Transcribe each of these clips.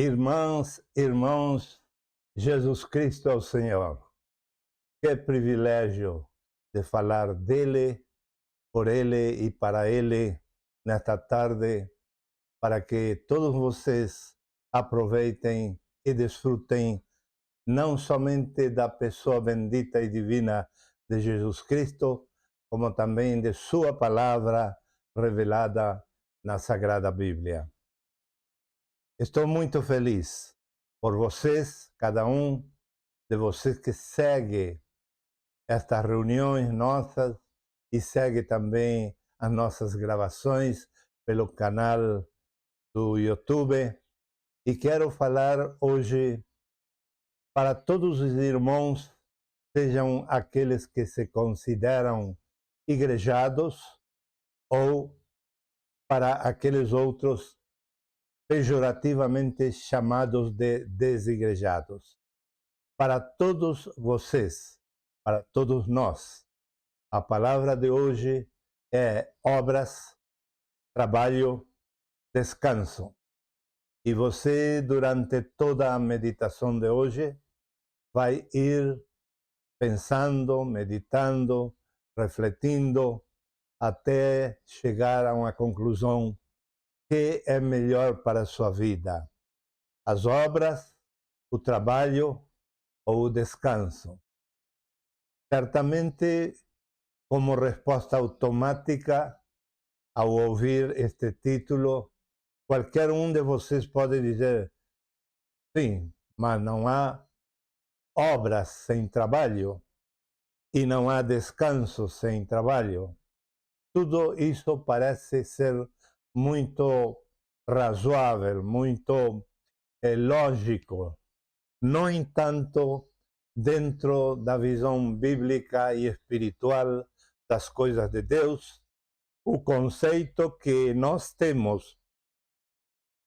Irmãs, irmãos, Jesus Cristo é o Senhor. Que privilégio de falar dele, por ele e para ele nesta tarde, para que todos vocês aproveitem e desfrutem não somente da pessoa bendita e divina de Jesus Cristo, como também de sua palavra revelada na Sagrada Bíblia. Estou muito feliz por vocês, cada de vocês que segue estas reuniões nossas e segue também as nossas gravações pelo canal do YouTube. E quero falar hoje para todos os irmãos, sejam aqueles que se consideram igrejados ou para aqueles outros pejorativamente chamados de desigrejados. Para todos vocês, para todos nós, a palavra de hoje é obras, trabalho, descanso. E você, durante toda a meditação de hoje, vai ir pensando, meditando, refletindo, até chegar a uma conclusão que é melhor para a sua vida: as obras, o trabalho ou o descanso. Certamente, como resposta automática, ao ouvir este título, qualquer de vocês pode dizer: sim, mas não há obras sem trabalho e não há descanso sem trabalho. Tudo isso parece ser muito razoável, muito lógico. No entanto, dentro da visão bíblica e espiritual das coisas de Deus, o conceito que nós temos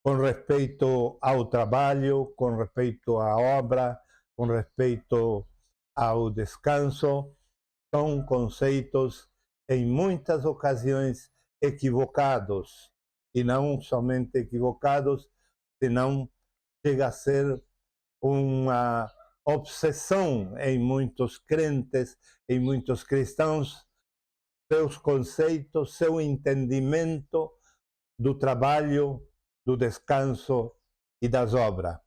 com respeito ao trabalho, com respeito à obra, com respeito ao descanso, são conceitos em muitas ocasiões equivocados, e não somente equivocados, senão chega a ser uma obsessão em muitos crentes, em muitos cristãos, seus conceitos, seu entendimento do trabalho, do descanso e das obras.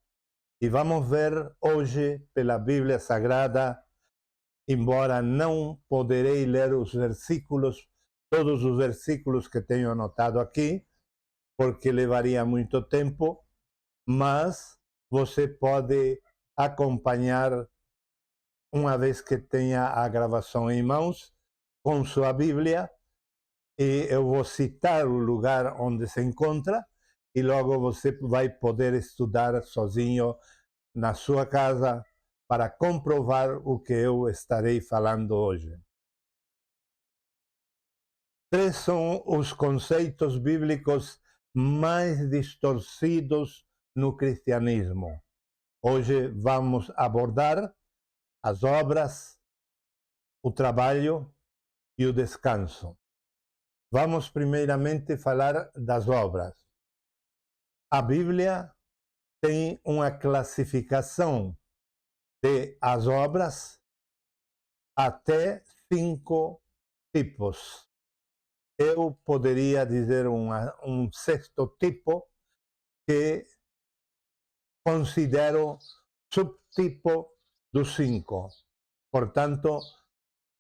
E vamos ver hoje pela Bíblia Sagrada, embora não poderei ler os versículos, todos os versículos que tenho anotado aqui, porque levaria muito tempo, mas você pode acompanhar, uma vez que tenha a gravação em mãos, com sua Bíblia, e eu vou citar o lugar onde se encontra, e logo você vai poder estudar sozinho na sua casa para comprovar o que eu estarei falando hoje. Três são os conceitos bíblicos mais distorcidos no cristianismo. Hoje vamos abordar as obras, o trabalho e o descanso. Vamos primeiramente falar das obras. A Bíblia tem uma classificação de as obras até 5 tipos. Eu poderia dizer um sexto tipo que considero subtipo dos 5. Portanto,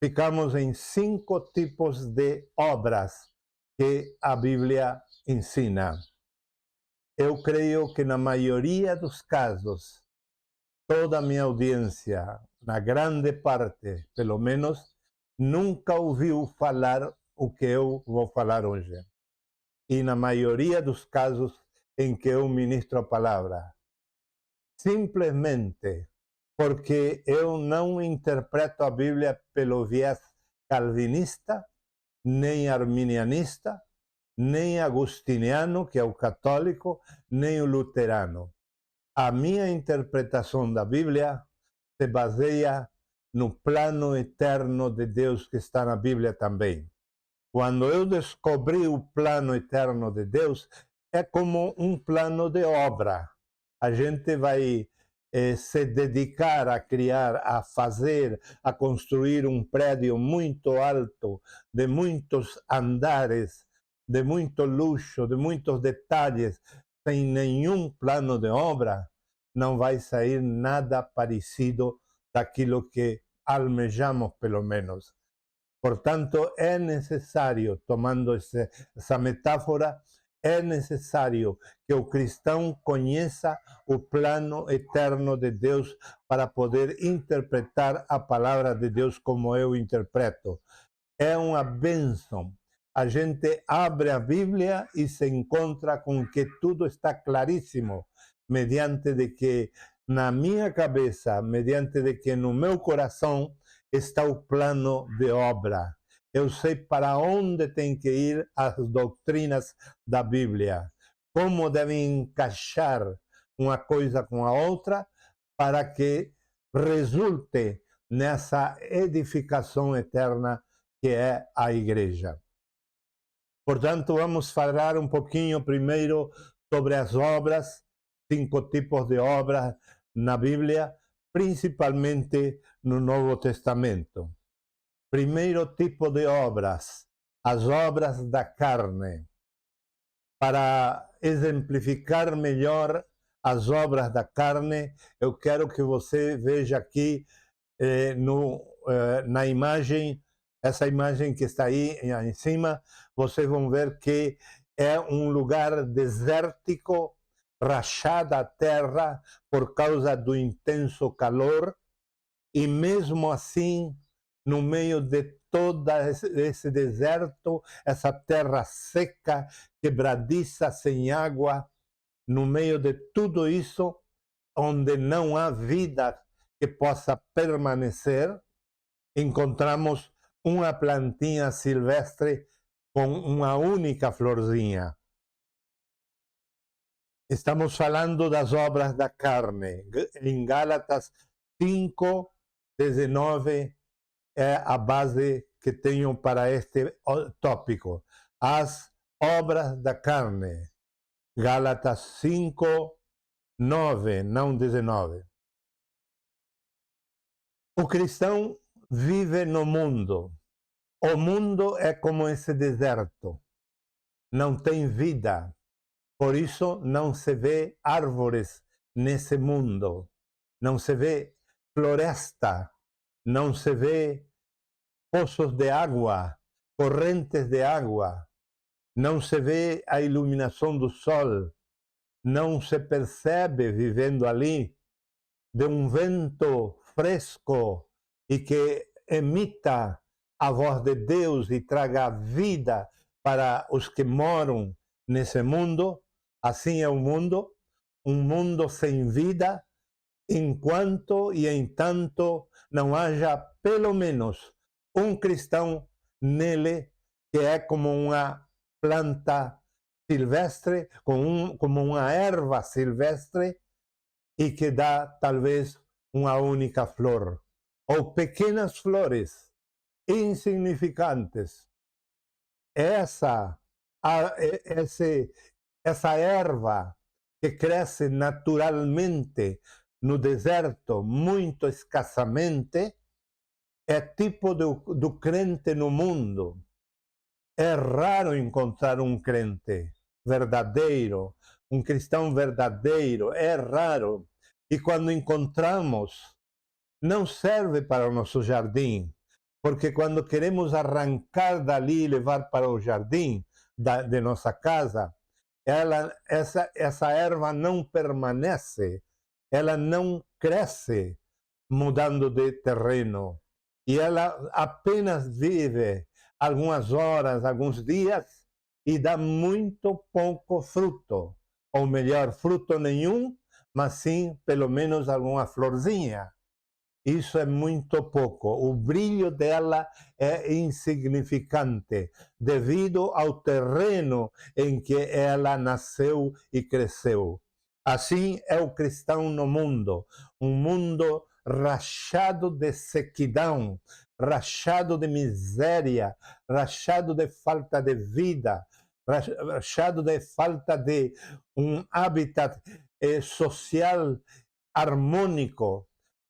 ficamos em 5 tipos de obras que a Bíblia ensina. Eu creio que na maioria dos casos, toda a minha audiência, na grande parte, pelo menos, nunca ouviu falar o que eu vou falar hoje. E na maioria dos casos em que eu ministro a palavra, simplesmente porque eu não interpreto a Bíblia pelo viés calvinista, nem arminianista, nem agustiniano, que é o católico, nem o luterano. A minha interpretação da Bíblia se baseia no plano eterno de Deus que está na Bíblia também. Quando eu descobri o plano eterno de Deus, é como um plano de obra. a gente vai se dedicar a criar, a fazer, a construir um prédio muito alto, de muitos andares, de muito luxo, de muitos detalhes, sem nenhum plano de obra, não vai sair nada parecido daquilo que almejamos, pelo menos. Portanto, é necessário, tomando essa metáfora, é necessário que o cristão conheça o plano eterno de Deus para poder interpretar a palavra de Deus como eu interpreto. É uma bênção. A gente abre a Bíblia e se encontra com que tudo está claríssimo, mediante de que na minha cabeça, mediante de que no meu coração está o plano de obra. Eu sei para onde tem que ir as doutrinas da Bíblia, como devem encaixar uma coisa com a outra para que resulte nessa edificação eterna que é a igreja. Portanto, vamos falar um pouquinho primeiro sobre as obras, 5 tipos de obras na Bíblia, principalmente no Novo Testamento. Primeiro tipo de obras, as obras da carne. Para exemplificar melhor as obras da carne, eu quero que você veja aqui na imagem, essa imagem que está aí em cima, vocês vão ver que é um lugar desértico, rachada a terra por causa do intenso calor, e mesmo assim, no meio de todo esse deserto, essa terra seca, quebradiça, sem água, no meio de tudo isso, onde não há vida que possa permanecer, encontramos uma plantinha silvestre com uma única florzinha. Estamos falando das obras da carne. Em Gálatas 5:19 é a base que tenho para este tópico. As obras da carne. Gálatas 5:9, não 19. O cristão vive no mundo. O mundo é como esse deserto. Não tem vida. Por isso não se vê árvores nesse mundo. Não se vê floresta. Não se vê poços de água, correntes de água. Não se vê a iluminação do sol. Não se percebe, vivendo ali, de um vento fresco e que emita a voz de Deus e traga vida para os que moram nesse mundo. Assim é o mundo, um mundo sem vida, enquanto e entanto não haja pelo menos um cristão nele que é como uma planta silvestre, como uma erva silvestre, e que dá talvez uma única flor, ou pequenas flores insignificantes. Essa erva que cresce naturalmente no deserto, muito escassamente, é tipo do crente no mundo. É raro encontrar um crente verdadeiro, um cristão verdadeiro, é raro. E quando encontramos, não serve para o nosso jardim, porque quando queremos arrancar dali e levar para o jardim de nossa casa, essa erva não permanece, ela não cresce mudando de terreno, e ela apenas vive algumas horas, alguns dias, e dá muito pouco fruto, ou melhor, fruto nenhum, mas sim pelo menos alguma florzinha. Isso é muito pouco. O brilho dela é insignificante devido ao terreno em que ela nasceu e cresceu. Assim é o cristão no mundo, um mundo rachado de sequidão, rachado de miséria, rachado de falta de vida, rachado de falta de um habitat social harmônico.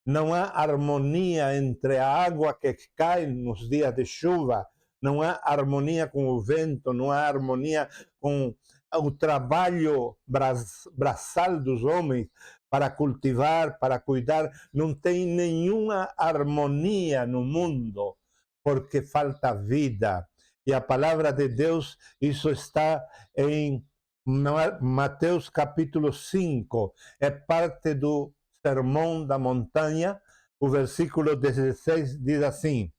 Não há harmonia entre a água que cai nos dias de chuva, não há harmonia com o vento, não há harmonia com o trabalho braçal dos homens para cultivar, para cuidar. Não tem nenhuma harmonia no mundo, porque falta vida. E a palavra de Deus, isso está em Mateus capítulo 5, é parte do Sermão da Montanha. O versículo 16 diz assim: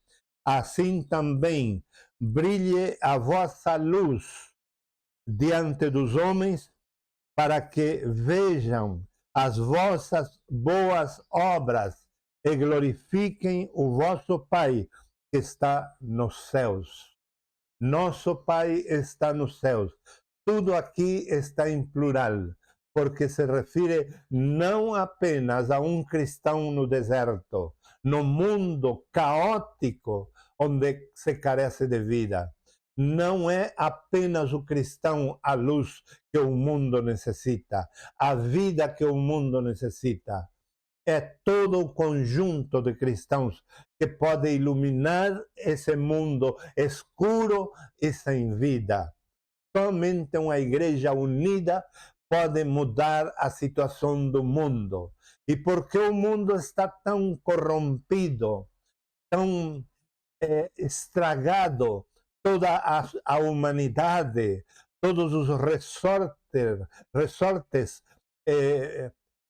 assim também brilhe a vossa luz diante dos homens, para que vejam as vossas boas obras e glorifiquem o vosso Pai que está nos céus. Nosso Pai está nos céus. Tudo aqui está em plural, porque se refere não apenas a um cristão no deserto, no mundo caótico onde se carece de vida. Não é apenas o cristão a luz que o mundo necessita, a vida que o mundo necessita. É todo o conjunto de cristãos que pode iluminar esse mundo escuro e sem vida. Somente uma igreja unida pode mudar a situação do mundo. E porque o mundo está tão corrompido, tão estragado, toda a humanidade, todos os resortes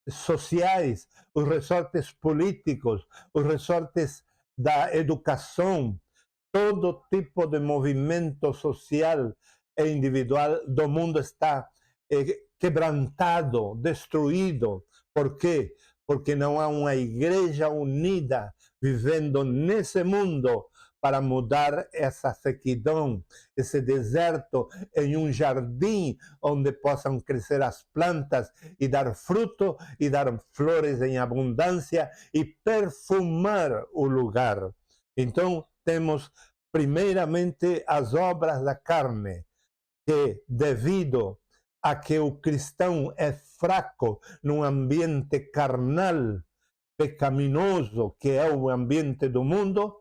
sociais, os resortes políticos, os resortes da educação, todo tipo de movimento social e individual do mundo está quebrantado, destruído. Por quê? Porque não há uma igreja unida vivendo nesse mundo para mudar essa sequidão, esse deserto, em um jardim onde possam crescer as plantas e dar fruto e dar flores em abundância e perfumar o lugar. Então, temos primeiramente as obras da carne, que devido a que o cristão é fraco num ambiente carnal, pecaminoso, que é o ambiente do mundo,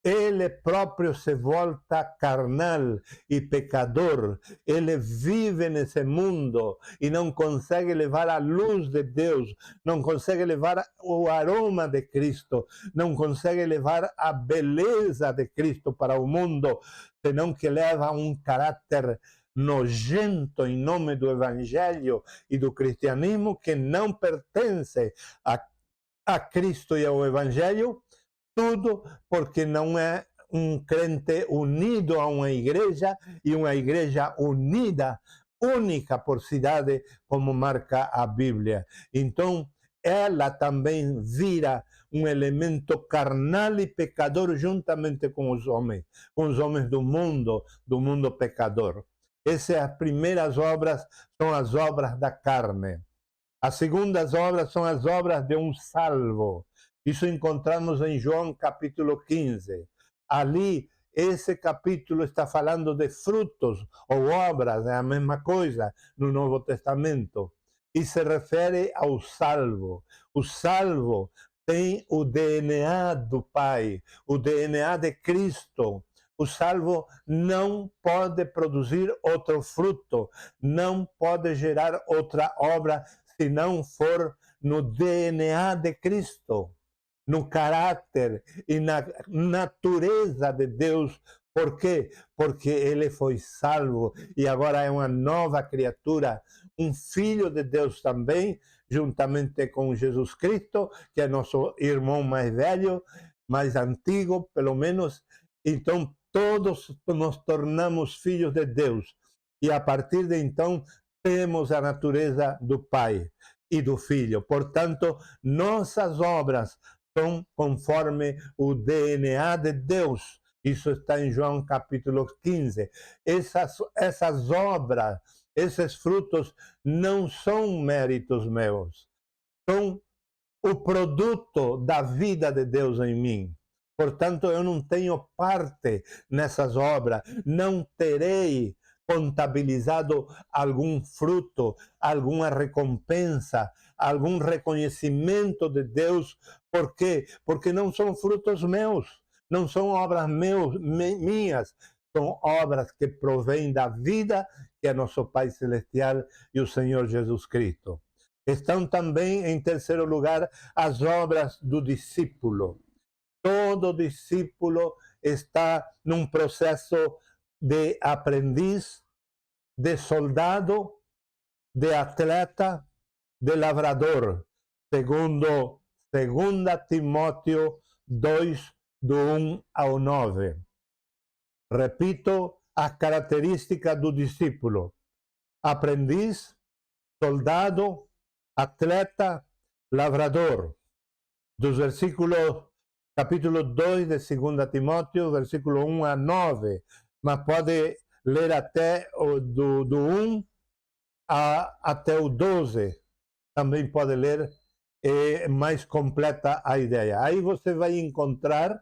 ele próprio se volta carnal e pecador. Ele vive nesse mundo e não consegue levar a luz de Deus, não consegue levar o aroma de Cristo, não consegue levar a beleza de Cristo para o mundo, senão que leva um caráter nojento em nome do Evangelho e do cristianismo, que não pertence a Cristo e ao Evangelho. Tudo porque não é um crente unido a uma igreja, e uma igreja unida, única por cidade, como marca a Bíblia. Então, ela também vira um elemento carnal e pecador juntamente com os homens do mundo pecador. Essas as primeiras obras, são as obras da carne. As segundas obras são as obras de um salvo. Isso encontramos em João capítulo 15. Ali, esse capítulo está falando de frutos ou obras, é a mesma coisa no Novo Testamento. E se refere ao salvo. O salvo tem o DNA do Pai, o DNA de Cristo. O salvo não pode produzir outro fruto, não pode gerar outra obra se não for no DNA de Cristo, no caráter e na natureza de Deus. Por quê? Porque ele foi salvo e agora é uma nova criatura, um filho de Deus também, juntamente com Jesus Cristo, que é nosso irmão mais velho, mais antigo, pelo menos. Então, todos nos tornamos filhos de Deus. E a partir de então, temos a natureza do Pai e do Filho. Portanto, nossas obras são conforme o DNA de Deus. Isso está em João capítulo 15. Essas obras, esses frutos, não são méritos meus. São o produto da vida de Deus em mim. Portanto, eu não tenho parte nessas obras, não terei contabilizado algum fruto, alguma recompensa, algum reconhecimento de Deus. Por quê? Porque não são frutos meus, não são obras minhas, são obras que provêm da vida que é nosso Pai Celestial e o Senhor Jesus Cristo. Estão também, em terceiro lugar, as obras do discípulo. Todo discípulo está num processo de aprendiz, de soldado, de atleta, de lavrador, segundo 2 Timóteo 2, do 1 ao 9. Repito as características do discípulo: aprendiz, soldado, atleta, lavrador. Dos versículos, capítulo 2 de 2 Timóteo, versículo 1 a 9, mas pode ler até do 1 até o 12, também pode ler, mais completa a ideia. Aí você vai encontrar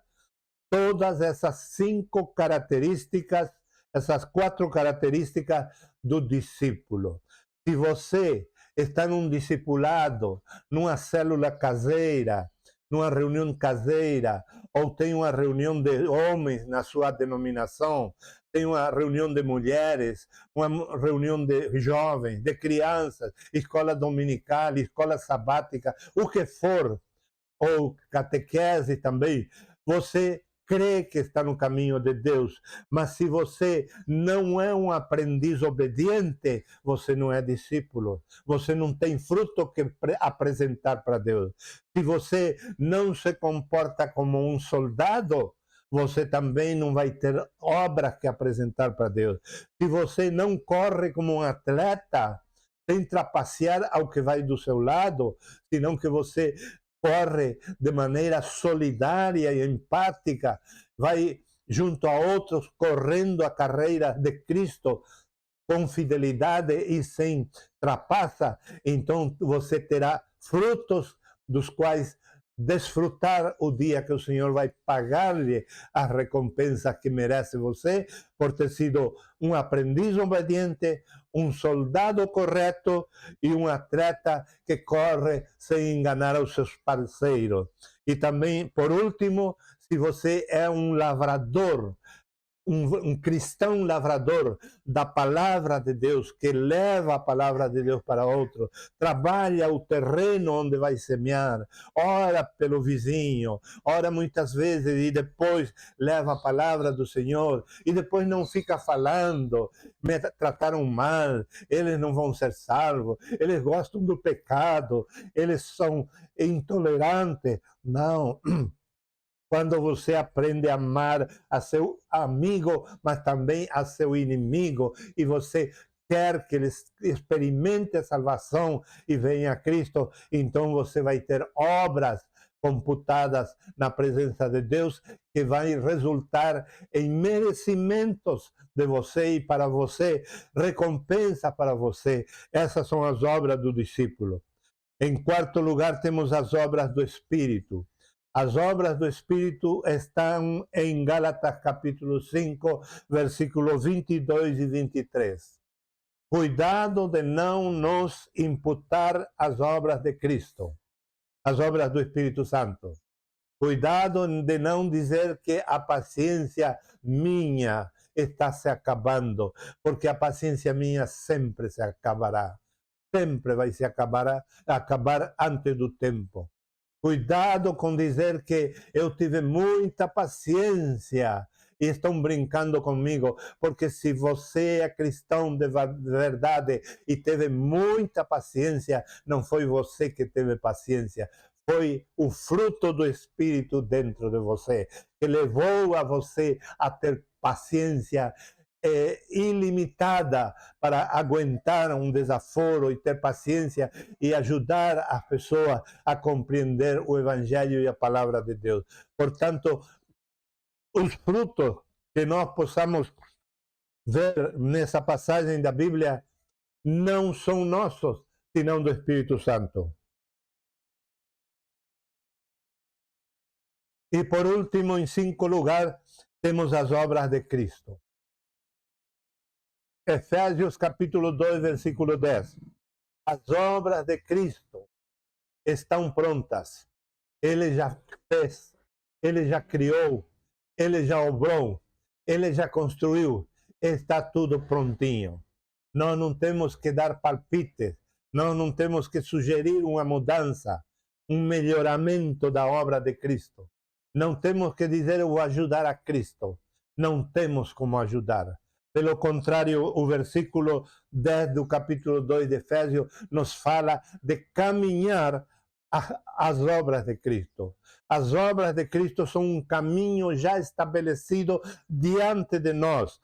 todas essas 5 características, essas 4 características do discípulo. Se você está num discipulado, numa célula caseira, numa reunião caseira, ou tem uma reunião de homens na sua denominação, tem uma reunião de mulheres, uma reunião de jovens, de crianças, escola dominical, escola sabática, o que for, ou catequese também, você crê que está no caminho de Deus, mas se você não é um aprendiz obediente, você não é discípulo, você não tem fruto que apresentar para Deus. Se você não se comporta como um soldado, você também não vai ter obras que apresentar para Deus. Se você não corre como um atleta, sem trapacear ao que vai do seu lado, senão que você corre de maneira solidária e empática, vai junto a outros correndo a carreira de Cristo com fidelidade e sem trapaça, então você terá frutos dos quais desfrutar o dia que o Senhor vai pagar-lhe a recompensa que merece você por ter sido um aprendiz obediente, um soldado correto e um atleta que corre sem enganar os seus parceiros. E também, por último, se você é um lavrador, um cristão lavrador da palavra de Deus, que leva a palavra de Deus para outro, trabalha o terreno onde vai semear, ora pelo vizinho, ora muitas vezes e depois leva a palavra do Senhor, e depois não fica falando, me trataram mal, eles não vão ser salvos, eles gostam do pecado, eles são intolerantes. Não. Quando você aprende a amar a seu amigo, mas também a seu inimigo, e você quer que eles experimentem a salvação e venha a Cristo, então você vai ter obras computadas na presença de Deus que vai resultar em merecimentos de você e para você, recompensa para você. Essas são as obras do discípulo. Em quarto lugar, temos as obras do Espírito. As obras do Espírito estão em Gálatas capítulo 5, versículos 22 e 23. Cuidado de não nos imputar as obras de Cristo, as obras do Espírito Santo. Cuidado de não dizer que a paciência minha está se acabando, porque a paciência minha sempre se acabará. Sempre vai se acabar antes do tempo. Cuidado com dizer que eu tive muita paciência e estão brincando comigo, porque se você é cristão de verdade e teve muita paciência, não foi você que teve paciência, foi o fruto do Espírito dentro de você, que levou a você a ter paciência ilimitada para aguentar um desaforo e ter paciência e ajudar a pessoa a compreender o Evangelho e a palavra de Deus. Portanto, os frutos que nós possamos ver nessa passagem da Bíblia não são nossos, senão do Espírito Santo. E por último, em 5 lugar, temos as obras de Cristo. Efésios capítulo 2, versículo 10. As obras de Cristo estão prontas. Ele já fez, ele já criou, ele já obrou, ele já construiu. Está tudo prontinho. Nós não temos que dar palpites, nós não temos que sugerir uma mudança, um melhoramento da obra de Cristo. Não temos que dizer eu vou ajudar a Cristo. Não temos como ajudar. Pelo contrário, o versículo 10 do capítulo 2 de Efésios nos fala de caminhar as obras de Cristo. As obras de Cristo são um caminho já estabelecido diante de nós,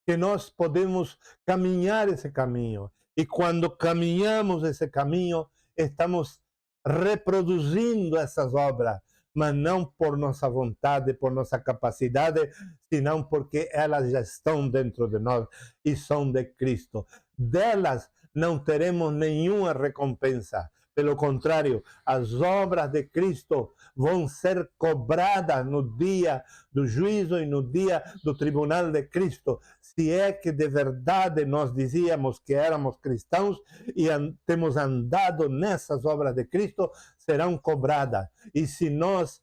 que nós podemos caminhar esse caminho. E quando caminhamos esse caminho, estamos reproduzindo essas obras, mas não por nossa vontade, por nossa capacidade, senão porque elas já estão dentro de nós e são de Cristo. Delas não teremos nenhuma recompensa. Pelo contrário, as obras de Cristo vão ser cobradas no dia do juízo e no dia do tribunal de Cristo. Se é que de verdade nós dizíamos que éramos cristãos e temos andado nessas obras de Cristo, serão cobradas. E se nós,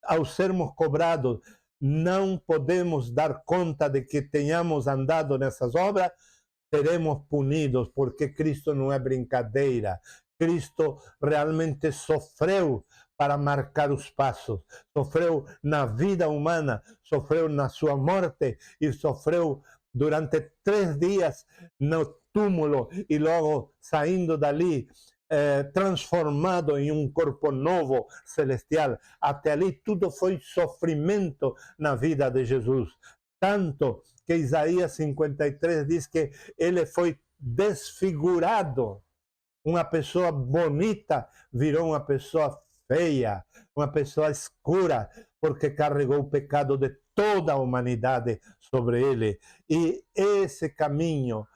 ao sermos cobrados, não podemos dar conta de que tenhamos andado nessas obras, seremos punidos, porque Cristo não é brincadeira. Cristo realmente sofreu para marcar os passos, sofreu na vida humana, sofreu na sua morte e sofreu durante 3 dias no túmulo e logo saindo dali, transformado em um corpo novo, celestial. Até ali tudo foi sofrimento na vida de Jesus. Tanto que Isaías 53 diz que ele foi desfigurado. Uma pessoa bonita virou uma pessoa feia, uma pessoa escura, porque carregou o pecado de toda a humanidade sobre ele. E esse caminho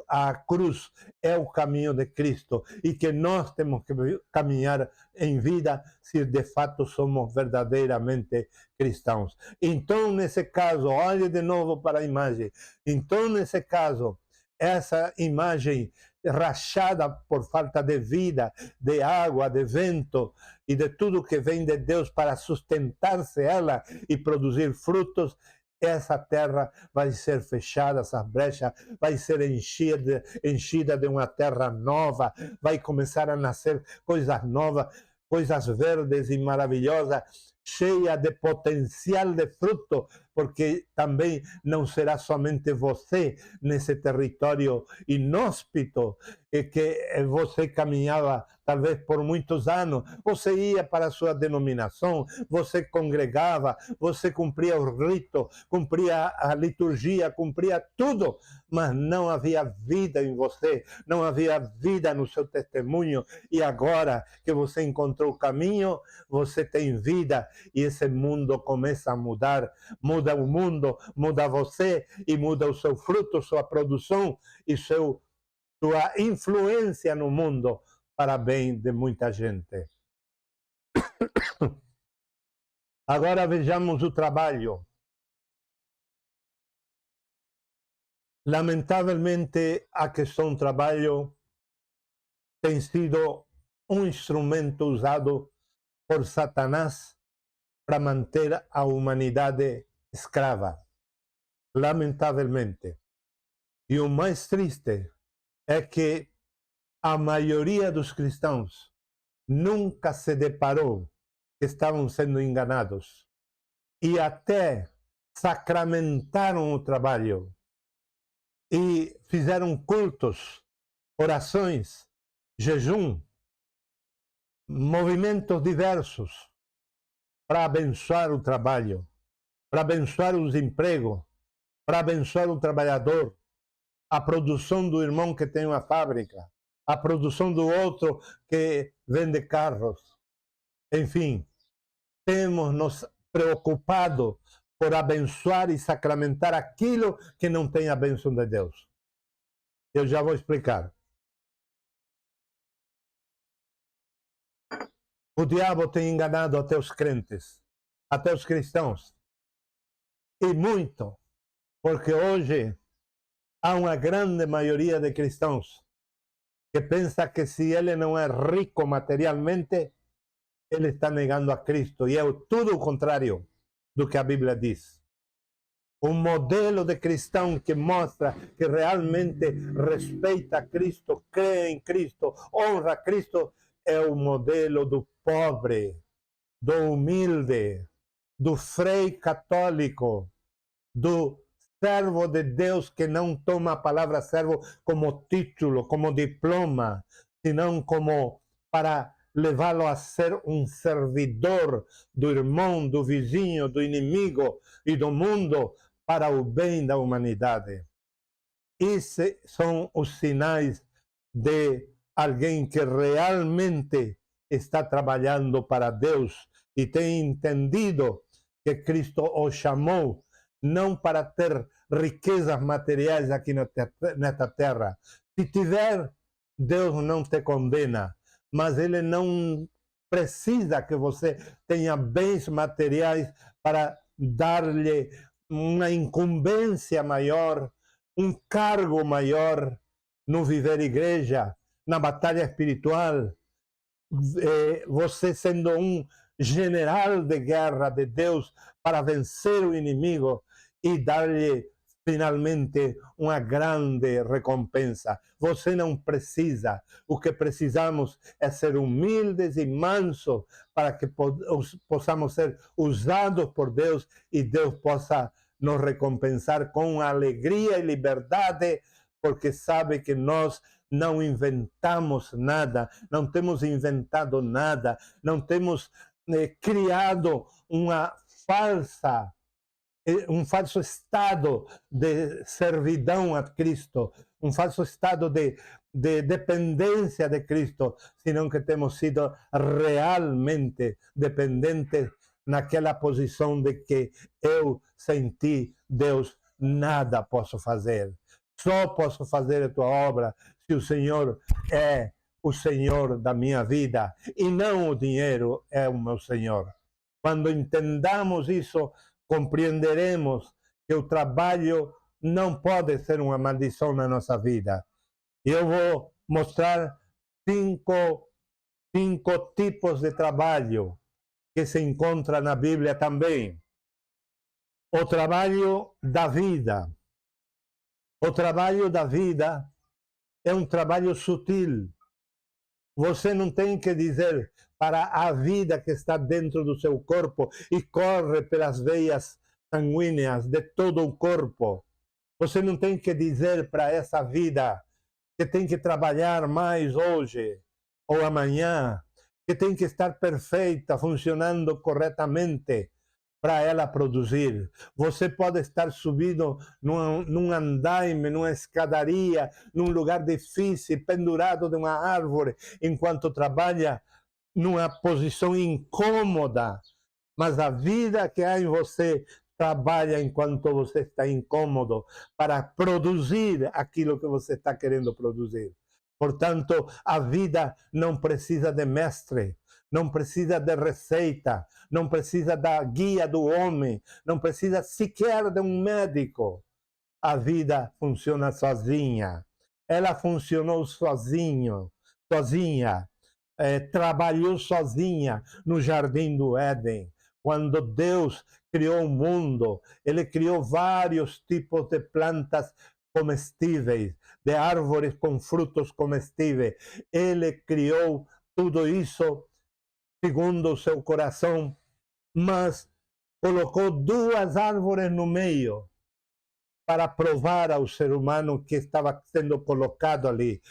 à cruz é o caminho de Cristo, e que nós temos que caminhar em vida se de fato somos verdadeiramente cristãos. Então, nesse caso, olhe de novo para a imagem. Então, nesse caso, essa imagem rachada por falta de vida, de água, de vento e de tudo que vem de Deus para sustentar-se ela e produzir frutos, essa terra vai ser fechada, essa brecha vai ser enchida de uma terra nova, vai começar a nascer coisas novas, coisas verdes e maravilhosas, cheia de potencial de fruto, porque também não será somente você nesse território inóspito que você caminhava talvez por muitos anos. Você ia para a sua denominação, você congregava, você cumpria o rito, cumpria a liturgia, cumpria tudo, mas não havia vida em você, não havia vida no seu testemunho. E agora que você encontrou o caminho, você tem vida e esse mundo começa a mudar. Muda o mundo, muda você e muda o seu fruto, sua produção e sua influência no mundo para bem de muita gente. Agora vejamos o trabalho. Lamentavelmente, a questão do trabalho tem sido um instrumento usado por Satanás para manter a humanidade escrava. Lamentavelmente. E o mais triste é que a maioria dos cristãos nunca se deparou que estavam sendo enganados e até sacramentaram o trabalho e fizeram cultos, orações, jejum, movimentos diversos para abençoar o trabalho, para abençoar os empregos, para abençoar o trabalhador, a produção do irmão que tem uma fábrica, a produção do outro que vende carros. Enfim, temos nos preocupado por abençoar e sacramentar aquilo que não tem a bênção de Deus. Eu já vou explicar. O diabo tem enganado até os crentes, até os cristãos. E muito, porque hoje Há uma grande maioria de cristãos que pensa que se ele não é rico materialmente, ele está negando a Cristo. E é tudo o contrário do que a Bíblia diz. Um modelo de cristão que mostra que realmente respeita a Cristo, crê em Cristo, honra a Cristo, é o modelo do pobre, do humilde, do frei católico, do servo de Deus que não toma a palavra servo como título, como diploma, senão como para levá-lo a ser um servidor do irmão, do vizinho, do inimigo e do mundo para o bem da humanidade. Esses são os sinais de alguém que realmente está trabalhando para Deus e tem entendido que Cristo o chamou não para ter riquezas materiais aqui nesta terra. Se tiver, Deus não te condena, mas Ele não precisa que você tenha bens materiais para dar-lhe uma incumbência maior, um cargo maior no viver igreja, na batalha espiritual. Você sendo um general de guerra de Deus para vencer o inimigo e dar-lhe finalmente uma grande recompensa. Você não precisa. O que precisamos é ser humildes e mansos para que possamos ser usados por Deus e Deus possa nos recompensar com alegria e liberdade, porque sabe que nós não inventamos nada, não temos inventado nada, não temos criado um falso estado de servidão a Cristo, um falso estado de dependência de Cristo, senão que temos sido realmente dependentes naquela posição de que eu senti Deus, nada posso fazer. Só posso fazer a tua obra se o Senhor é o Senhor da minha vida e não o dinheiro é o meu Senhor. Quando entendamos isso, compreenderemos que o trabalho não pode ser uma maldição na nossa vida. Eu vou mostrar cinco tipos de trabalho que se encontra na Bíblia também. O trabalho da vida. O trabalho da vida é um trabalho sutil. Você não tem que dizer para a vida que está dentro do seu corpo e corre pelas veias sanguíneas de todo o corpo. Você não tem que dizer para essa vida que tem que trabalhar mais hoje ou amanhã, que tem que estar perfeita, funcionando corretamente para ela produzir. Você pode estar subindo num andaime, numa escadaria, num lugar difícil, pendurado de uma árvore, enquanto trabalha numa posição incômoda. Mas a vida que há em você trabalha enquanto você está incômodo para produzir aquilo que você está querendo produzir. Portanto, a vida não precisa de mestre, não precisa de receita, não precisa da guia do homem, não precisa sequer de um médico. A vida funciona sozinha. Ela funcionou sozinha, trabalhou sozinha no Jardim do Éden. Quando Deus criou o mundo, Ele criou vários tipos de plantas comestíveis, de árvores com frutos comestíveis. Ele criou tudo isso segundo o seu coração, mas colocou duas árvores no meio para provar ao ser humano que estava sendo colocado ali.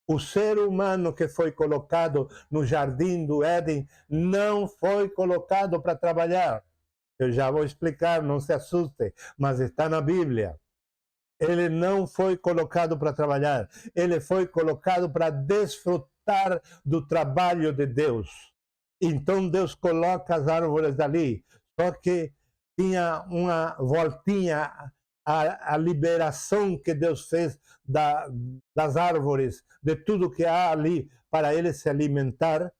O ser humano que foi colocado no Jardim do Éden não foi colocado para trabalhar. Eu já vou explicar, não se assuste, mas está na Bíblia. Ele não foi colocado para trabalhar, ele foi colocado para desfrutar do trabalho de Deus. Então Deus coloca as árvores ali, só que tinha uma voltinha, a liberação que Deus fez das árvores, de tudo que há ali para ele se alimentar,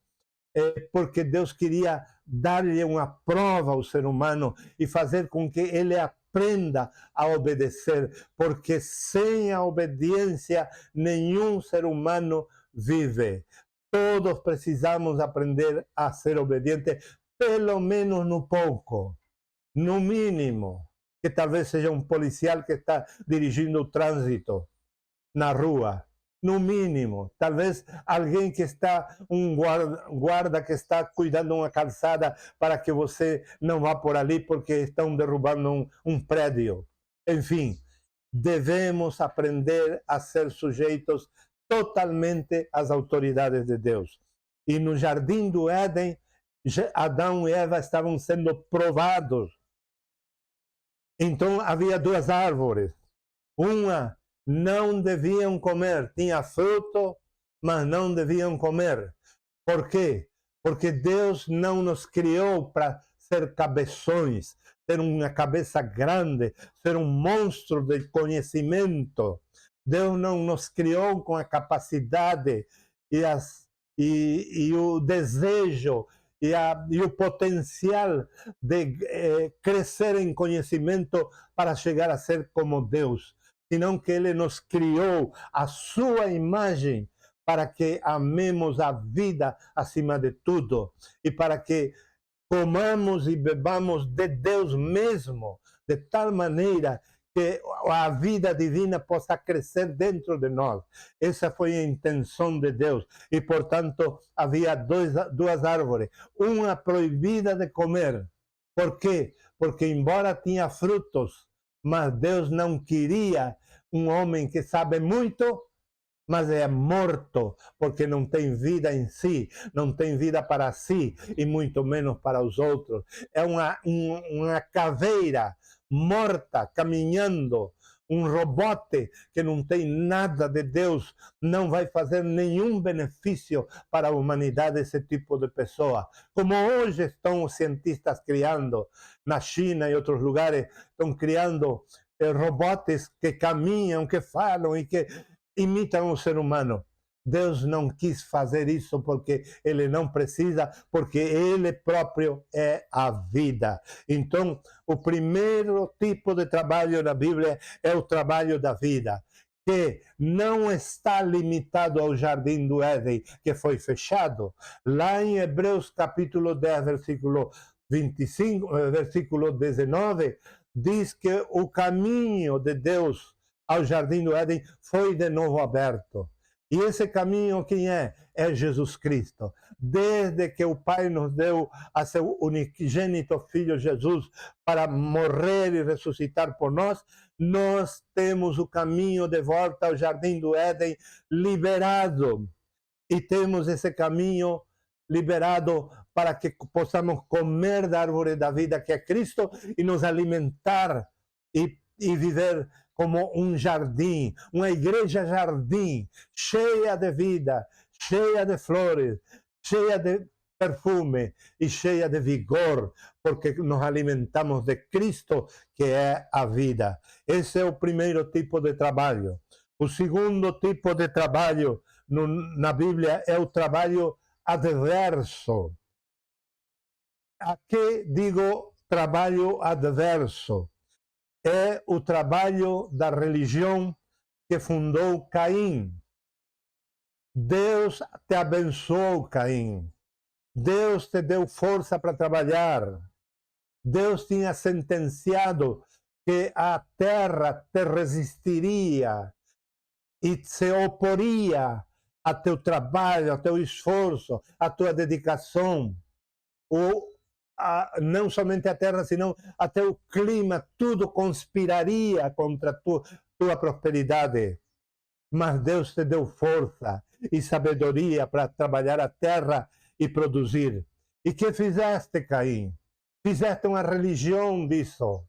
porque Deus queria dar-lhe uma prova ao ser humano e fazer com que ele aprendesse aprenda a obedecer, porque sem a obediência nenhum ser humano vive. Todos precisamos aprender a ser obediente, pelo menos no pouco, no mínimo, que talvez seja um policial que está dirigindo o trânsito na rua. No mínimo, talvez alguém que está, um guarda que está cuidando uma calçada para que você não vá por ali porque estão derrubando um prédio. Enfim, devemos aprender a ser sujeitos totalmente às autoridades de Deus. E no jardim do Éden, Adão e Eva estavam sendo provados. Então havia duas árvores. Uma não deviam comer, tinha fruto, mas não deviam comer. Por quê? Porque Deus não nos criou para ser cabeções, ter uma cabeça grande, ser um monstro de conhecimento. Deus não nos criou com a capacidade e o desejo e o potencial de crescer em conhecimento para chegar a ser como Deus, senão que Ele nos criou a sua imagem para que amemos a vida acima de tudo e para que comamos e bebamos de Deus mesmo, de tal maneira que a vida divina possa crescer dentro de nós. Essa foi a intenção de Deus. E, portanto, havia duas árvores. Uma proibida de comer. Por quê? Porque, embora tinha frutos, mas Deus não queria um homem que sabe muito, mas é morto, porque não tem vida em si, não tem vida para si, e muito menos para os outros. É uma caveira morta, caminhando, um robote que não tem nada de Deus, não vai fazer nenhum benefício para a humanidade esse tipo de pessoa. Como hoje estão os cientistas criando, na China e outros lugares, estão criando robots que caminham, que falam e que imitam o ser humano. Deus não quis fazer isso porque Ele não precisa, porque Ele próprio é a vida. Então, o primeiro tipo de trabalho na Bíblia é o trabalho da vida, que não está limitado ao jardim do Éden, que foi fechado. Lá em Hebreus capítulo 10, versículo 25, versículo 19, diz que o caminho de Deus ao jardim do Éden foi de novo aberto. E esse caminho quem é? É Jesus Cristo. Desde que o Pai nos deu a seu unigênito Filho Jesus para morrer e ressuscitar por nós, nós temos o caminho de volta ao jardim do Éden liberado. E temos esse caminho liberado para que possamos comer da árvore da vida que é Cristo e nos alimentar e viver como um jardim, uma igreja jardim, cheia de vida, cheia de flores, cheia de perfume e cheia de vigor, porque nos alimentamos de Cristo, que é a vida. Esse é o primeiro tipo de trabalho. O segundo tipo de trabalho na Bíblia é o trabalho adverso. Aqui digo trabalho adverso. É o trabalho da religião que fundou Caim. Deus te abençoou, Caim. Deus te deu força para trabalhar. Deus tinha sentenciado que a terra te resistiria e se oporia a teu trabalho, a teu esforço, a tua dedicação. Não somente a terra, senão até o clima, tudo conspiraria contra tua prosperidade. Mas Deus te deu força e sabedoria para trabalhar a terra e produzir. E que fizeste, Caim? Fizeste uma religião disso.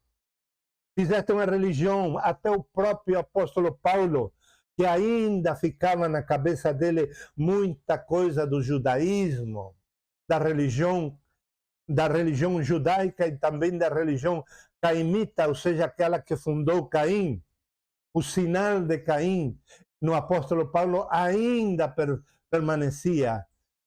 Fizeste uma religião. Até o próprio apóstolo Paulo, que ainda ficava na cabeça dele muita coisa do judaísmo, da religião judaica e também da religião caimita, ou seja, aquela que fundou Caim. O sinal de Caim no apóstolo Paulo ainda permanecia.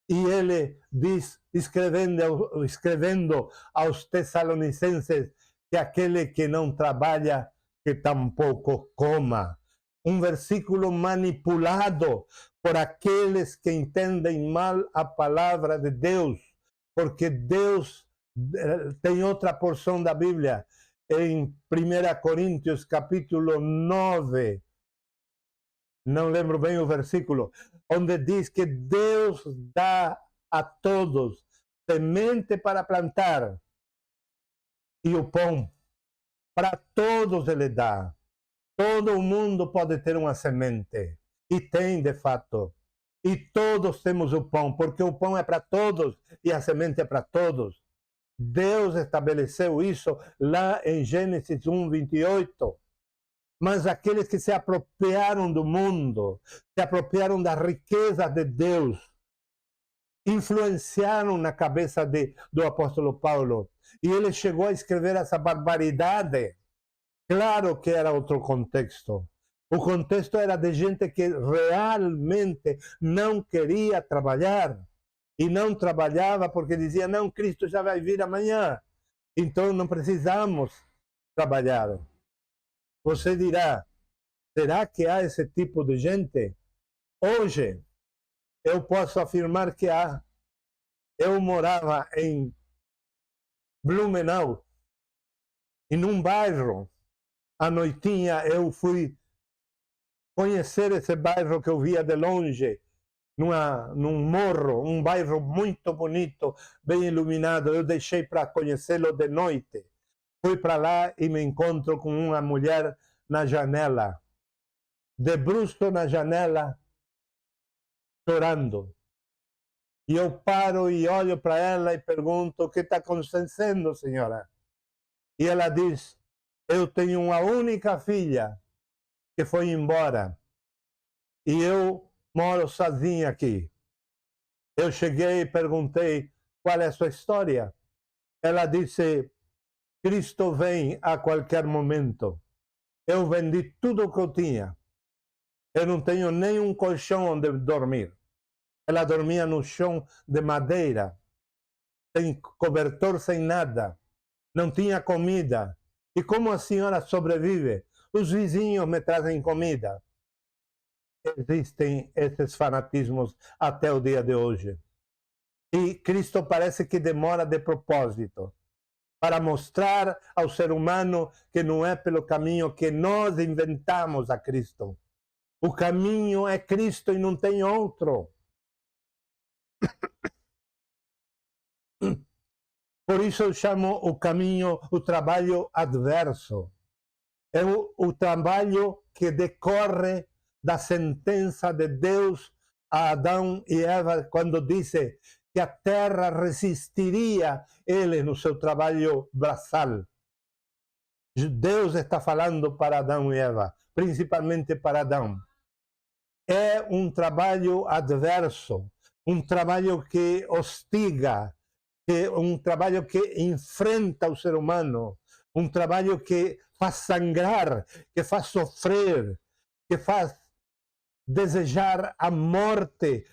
E ele diz, escrevendo aos Tessalonicenses, que aquele que não trabalha, que tampouco coma. Um versículo manipulado por aqueles que entendem mal a palavra de Deus, porque Deus tem outra porção da Bíblia, em 1 Coríntios capítulo 9, não lembro bem o versículo, onde diz que Deus dá a todos semente para plantar e o pão. Para todos ele dá. Todo mundo pode ter uma semente. E tem, de fato. E todos temos o pão, porque o pão é para todos e a semente é para todos. Deus estabeleceu isso lá em Gênesis 1, 28. Mas aqueles que se apropriaram do mundo, se apropriaram das riquezas de Deus, influenciaram na cabeça do apóstolo Paulo. E ele chegou a escrever essa barbaridade. Claro que era outro contexto. O contexto era de gente que realmente não queria trabalhar. E não trabalhava porque dizia, não, Cristo já vai vir amanhã. Então não precisamos trabalhar. Você dirá, será que há esse tipo de gente? Hoje, eu posso afirmar que há. Eu morava em Blumenau, em um bairro. À noitinha eu fui conhecer esse bairro que eu via de longe, num morro, um bairro muito bonito, bem iluminado. Eu deixei para conhecê-lo de noite. Fui para lá e me encontro com uma mulher na janela, debruço na janela, chorando. E eu paro e olho para ela e pergunto, o que está acontecendo, senhora? E ela diz, eu tenho uma única filha que foi embora e eu moro sozinha aqui. Eu cheguei e perguntei, qual é a sua história? Ela disse, Cristo vem a qualquer momento. Eu vendi tudo o que eu tinha. Eu não tenho nem um colchão onde dormir. Ela dormia no chão de madeira, sem cobertor, sem nada. Não tinha comida. E como a senhora sobrevive? Os vizinhos me trazem comida. Existem esses fanatismos até o dia de hoje. E Cristo parece que demora de propósito, para mostrar ao ser humano que não é pelo caminho que nós inventamos a Cristo. O caminho é Cristo e não tem outro. Por isso eu chamo o caminho, o trabalho adverso. É o trabalho que decorre da sentença de Deus a Adão e Eva, quando disse que a terra resistiria ele no seu trabalho braçal. Deus está falando para Adão e Eva, principalmente para Adão. É um trabalho adverso, um trabalho que hostiga, um trabalho que enfrenta o ser humano, um trabalho que faz sangrar, que faz sofrer, que faz desejar a morte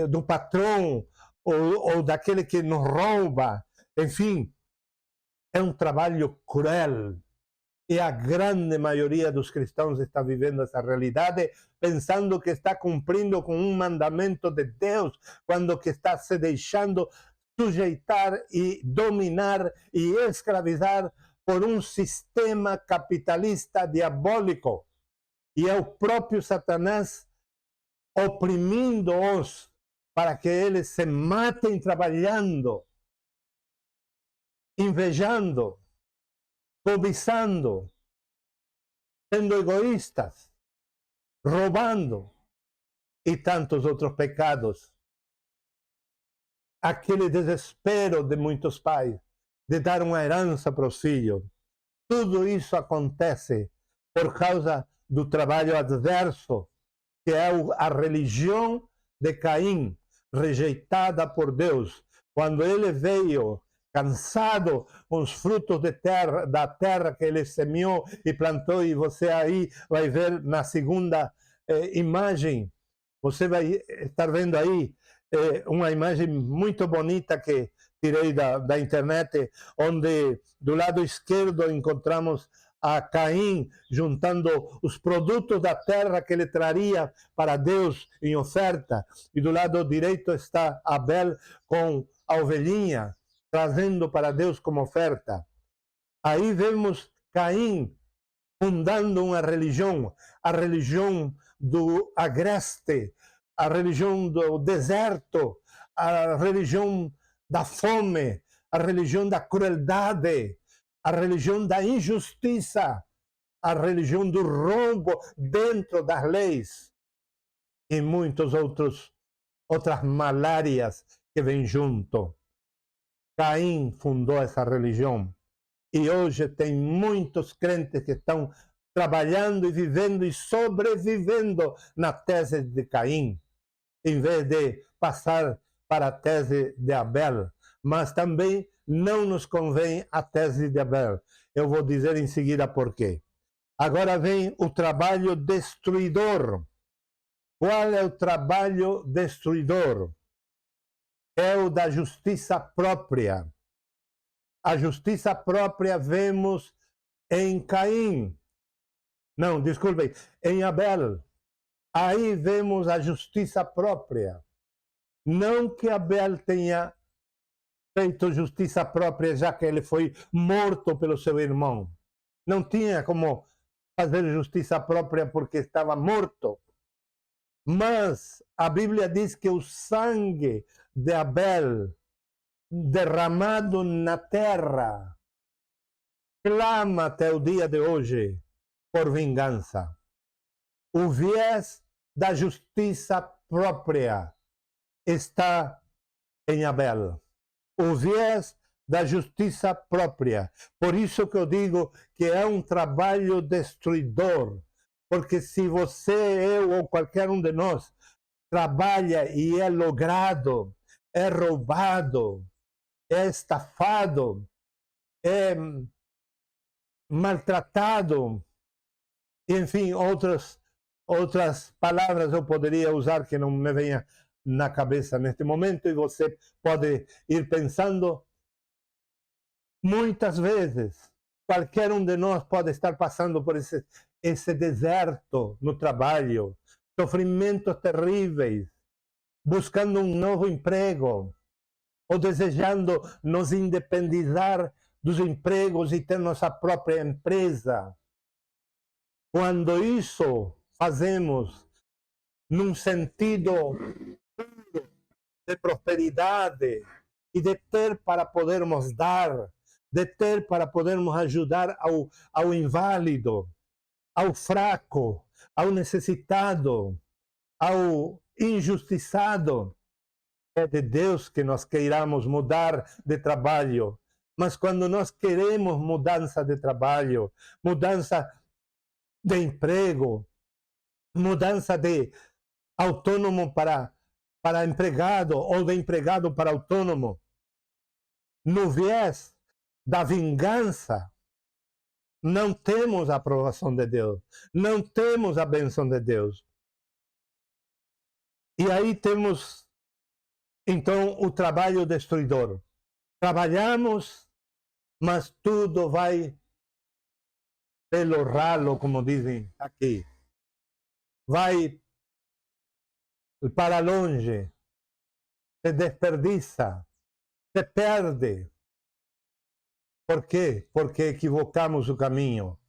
do patrão ou daquele que nos rouba. Enfim, é um trabalho cruel. E a grande maioria dos cristãos está vivendo essa realidade, pensando que está cumprindo com um mandamento de Deus, quando que está se deixando sujeitar e dominar e escravizar por um sistema capitalista diabólico. E é o próprio Satanás oprimindo-os para que eles se matem trabalhando, invejando, cobiçando, sendo egoístas, roubando e tantos outros pecados. Aquele desespero de muitos pais de dar uma herança para os filhos. Tudo isso acontece por causa do trabalho adverso, que é a religião de Caim, rejeitada por Deus. Quando ele veio cansado com os frutos da terra que ele semeou e plantou, e você aí vai ver na segunda imagem, você vai estar vendo aí uma imagem muito bonita que tirei da internet, onde do lado esquerdo encontramos a Caim juntando os produtos da terra que ele traria para Deus em oferta, e do lado direito está Abel com a ovelhinha, trazendo para Deus como oferta. Aí vemos Caim fundando uma religião, a religião do agreste, a religião do deserto, a religião da fome, a religião da crueldade, a religião da injustiça, a religião do roubo dentro das leis e muitas outras malárias que vêm junto. Caim fundou essa religião e hoje tem muitos crentes que estão trabalhando e vivendo e sobrevivendo na tese de Caim, em vez de passar para a tese de Abel. Mas também não nos convém a tese de Abel. Eu vou dizer em seguida por quê. Agora vem o trabalho destruidor. Qual é o trabalho destruidor? É o da justiça própria. A justiça própria vemos em Caim. Não, desculpem, em Abel. Aí vemos a justiça própria. Não que Abel tenha feito justiça própria, já que ele foi morto pelo seu irmão. Não tinha como fazer justiça própria porque estava morto. Mas a Bíblia diz que o sangue de Abel derramado na terra clama até o dia de hoje por vingança. O viés da justiça própria está em Abel. O viés da justiça própria. Por isso que eu digo que é um trabalho destruidor. Porque se você, eu ou qualquer um de nós trabalha e é logrado, é roubado, é estafado, é maltratado, enfim, outras palavras eu poderia usar que não me venha na cabeça neste momento, e você pode ir pensando. Muitas vezes, qualquer um de nós pode estar passando por esse deserto no trabalho, sofrimentos terríveis, buscando um novo emprego, ou desejando nos independizar dos empregos e ter nossa própria empresa. Quando isso fazemos num sentido de prosperidade e de ter para podermos dar, de ter para podermos ajudar ao inválido, ao fraco, ao necessitado, ao injustiçado, é de Deus que nós queiramos mudar de trabalho. Mas quando nós queremos mudança de trabalho, mudança de emprego, mudança de autônomo para empregado ou de empregado para autônomo, no viés da vingança, não temos a aprovação de Deus, não temos a bênção de Deus. E aí temos, então, o trabalho destruidor. Trabalhamos, mas tudo vai pelo ralo, como dizem aqui. Vai para longe, se desperdiça, se perde. Por quê? Porque equivocamos o caminho.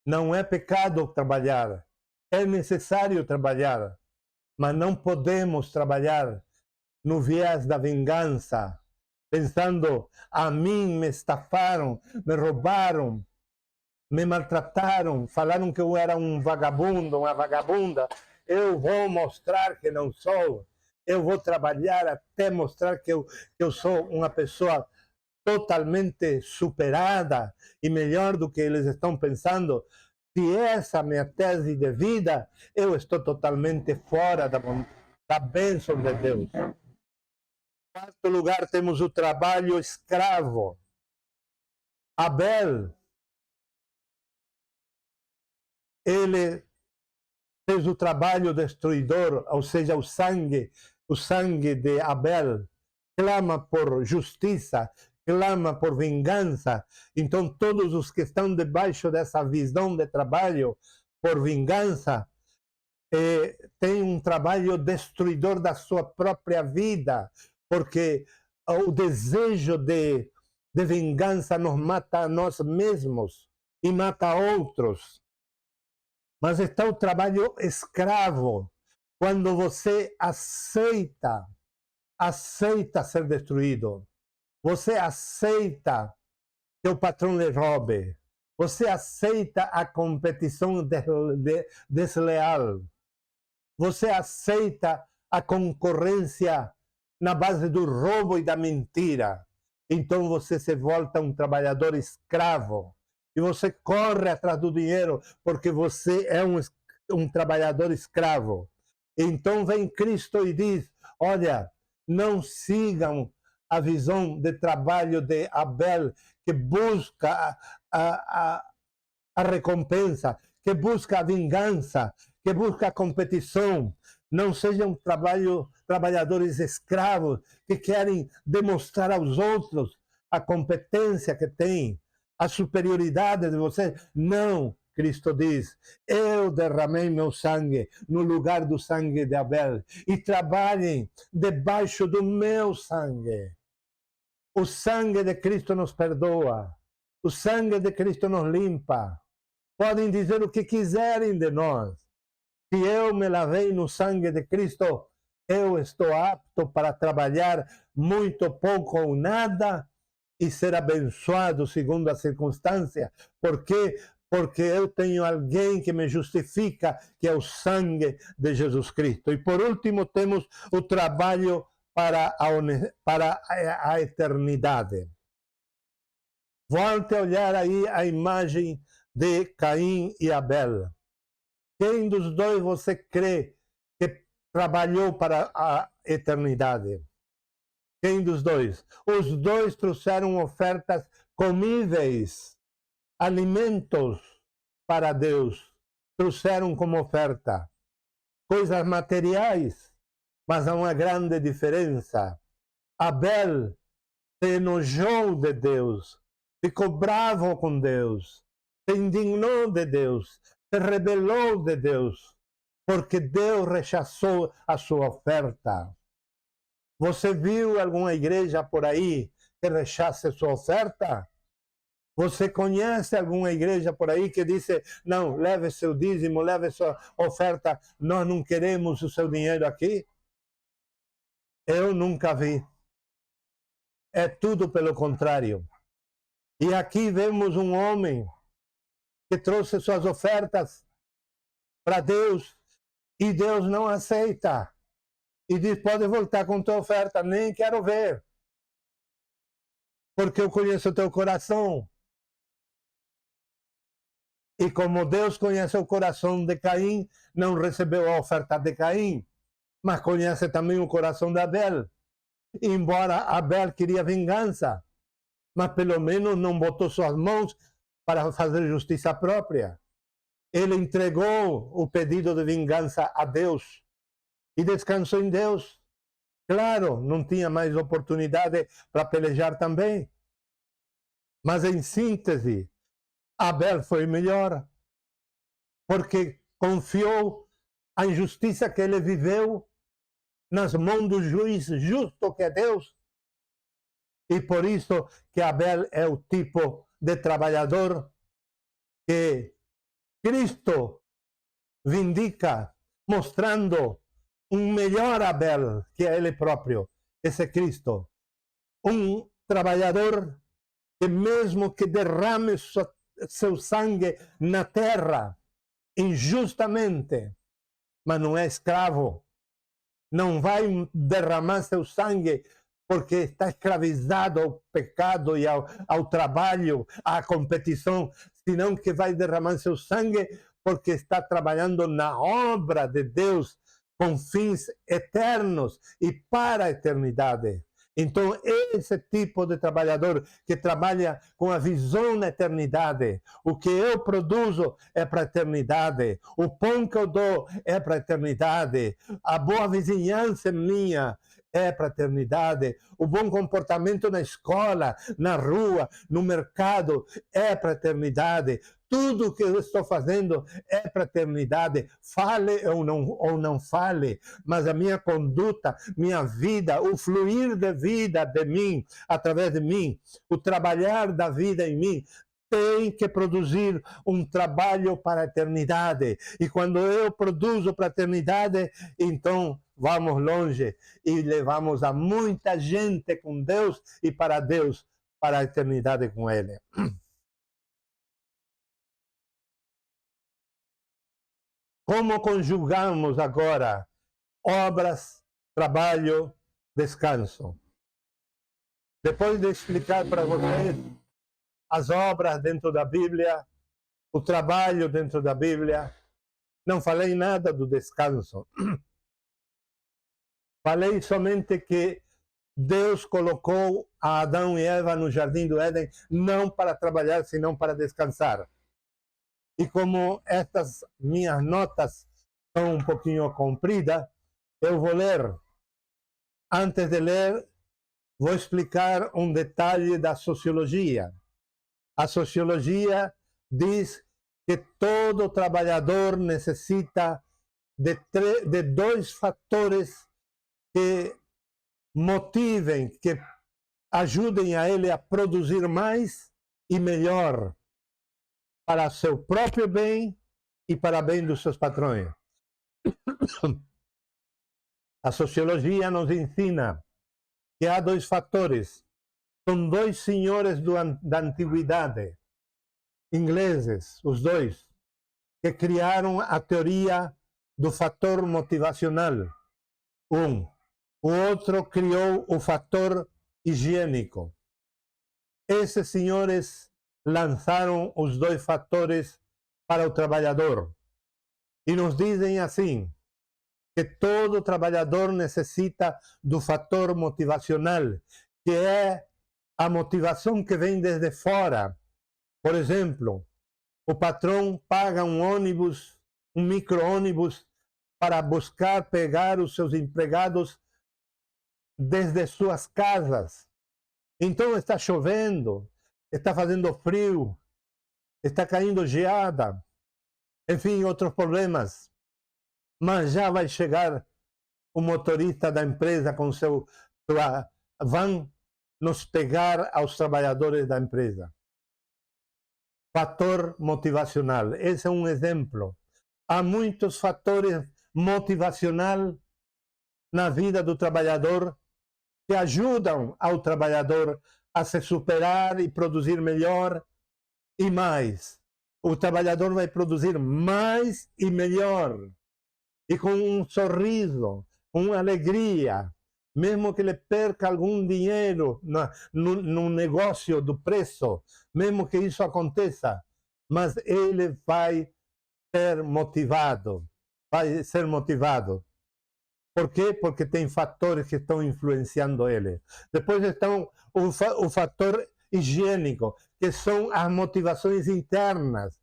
Não é pecado trabalhar, é necessário trabalhar, mas não podemos trabalhar no viés da vingança, pensando: a mim me estafaram, me roubaram, me maltrataram, falaram que eu era um vagabundo, uma vagabunda. Eu vou mostrar que não sou. Eu vou trabalhar até mostrar que eu sou uma pessoa totalmente superada e melhor do que eles estão pensando. Se essa é a minha tese de vida, eu estou totalmente fora da bênção de Deus. Em quarto lugar, temos o trabalho escravo. Abel, ele fez o trabalho destruidor, ou seja, o sangue o sangue de Abel, clama por justiça, clama por vingança. Então, todos os que estão debaixo dessa visão de trabalho por vingança, têm um trabalho destruidor da sua própria vida, porque o desejo de vingança nos mata a nós mesmos e mata outros. Mas está o trabalho escravo, quando você aceita ser destruído. Você aceita que o patrão lhe roube. Você aceita a competição desleal. Você aceita a concorrência na base do roubo e da mentira. Então você se volta um trabalhador escravo. E você corre atrás do dinheiro porque você é um trabalhador escravo. Então vem Cristo e diz, olha, não sigam a visão de trabalho de Abel, que busca a recompensa, que busca a vingança, que busca a competição. Não sejam trabalhadores escravos que querem demonstrar aos outros a competência que têm, a superioridade de você. Não, Cristo diz, eu derramei meu sangue no lugar do sangue de Abel e trabalhem debaixo do meu sangue. O sangue de Cristo nos perdoa, o sangue de Cristo nos limpa. Podem dizer o que quiserem de nós. Se eu me lavei no sangue de Cristo, eu estou apto para trabalhar muito pouco ou nada e ser abençoado segundo a circunstância. Por quê? Porque eu tenho alguém que me justifica, que é o sangue de Jesus Cristo. E por último, temos o trabalho para a eternidade. Volte a olhar aí a imagem de Caim e Abel. Quem dos dois você crê que trabalhou para a eternidade? Quem dos dois? Os dois trouxeram ofertas comíveis, alimentos para Deus. Trouxeram como oferta coisas materiais, mas há uma grande diferença. Abel se enojou de Deus, ficou bravo com Deus, se indignou de Deus, se rebelou de Deus, porque Deus rechaçou a sua oferta. Você viu alguma igreja por aí que rechace sua oferta? Você conhece alguma igreja por aí que diz, não, leve seu dízimo, leve sua oferta, nós não queremos o seu dinheiro aqui? Eu nunca vi. É tudo pelo contrário. E aqui vemos um homem que trouxe suas ofertas para Deus e Deus não aceita. E diz, pode voltar com tua oferta, nem quero ver. Porque eu conheço o teu coração. E como Deus conhece o coração de Caim, não recebeu a oferta de Caim, mas conhece também o coração de Abel. Embora Abel queria vingança, mas pelo menos não botou suas mãos para fazer justiça própria. Ele entregou o pedido de vingança a Deus e descansou em Deus. Claro, não tinha mais oportunidade para pelejar também. Mas em síntese, Abel foi melhor, porque confiou a injustiça que ele viveu nas mãos do juiz justo que é Deus. E por isso que Abel é o tipo de trabalhador que Cristo vindica, mostrando um melhor Abel, que é ele próprio, esse Cristo. Um trabalhador que mesmo que derrame seu sangue na terra, injustamente, mas não é escravo. Não vai derramar seu sangue porque está escravizado ao pecado e ao trabalho, à competição, senão que vai derramar seu sangue porque está trabalhando na obra de Deus com fins eternos e para a eternidade. Então, esse tipo de trabalhador que trabalha com a visão na eternidade, o que eu produzo é para a eternidade, o pão que eu dou é para a eternidade, a boa vizinhança minha é para a eternidade, o bom comportamento na escola, na rua, no mercado é para a eternidade. Tudo que eu estou fazendo é para a eternidade, fale ou não fale, mas a minha conduta, minha vida, o fluir de vida de mim, através de mim, o trabalhar da vida em mim, tem que produzir um trabalho para a eternidade. E quando eu produzo para a eternidade, então vamos longe e levamos a muita gente com Deus e para Deus, para a eternidade com Ele. Como conjugamos agora obras, trabalho, descanso? Depois de explicar para vocês as obras dentro da Bíblia, o trabalho dentro da Bíblia, não falei nada do descanso. Falei somente que Deus colocou a Adão e Eva no jardim do Éden não para trabalhar, senão para descansar. E como estas minhas notas são um pouquinho compridas, eu vou ler. Antes de ler, vou explicar um detalhe da sociologia. A sociologia diz que todo trabalhador necessita de dois fatores que motivem, que ajudem a ele a produzir mais e melhor para seu próprio bem e para bem dos seus patrões. A sociologia nos ensina que há dois fatores. São dois senhores da antiguidade, ingleses, os dois, que criaram a teoria do fator motivacional. O outro criou o fator higiênico. Esses senhores lançaram os dois fatores para o trabalhador e nos dizem assim, que todo trabalhador necessita do fator motivacional, que é a motivação que vem desde fora. Por exemplo, o patrão paga um ônibus, um micro-ônibus, para buscar pegar os seus empregados desde suas casas. Então está chovendo, está fazendo frio, está caindo geada, enfim, outros problemas. Mas já vai chegar o motorista da empresa com sua van nos pegar aos trabalhadores da empresa. Fator motivacional. Esse é um exemplo. Há muitos fatores motivacionais na vida do trabalhador que ajudam ao trabalhador a se superar e produzir melhor e mais. O trabalhador vai produzir mais e melhor. E com um sorriso, com uma alegria, mesmo que ele perca algum dinheiro no negócio do preço, mesmo que isso aconteça, mas ele vai ser motivado, vai ser motivado. Por quê? Porque tem fatores que estão influenciando ele. Depois estão o fator higiênico, que são as motivações internas.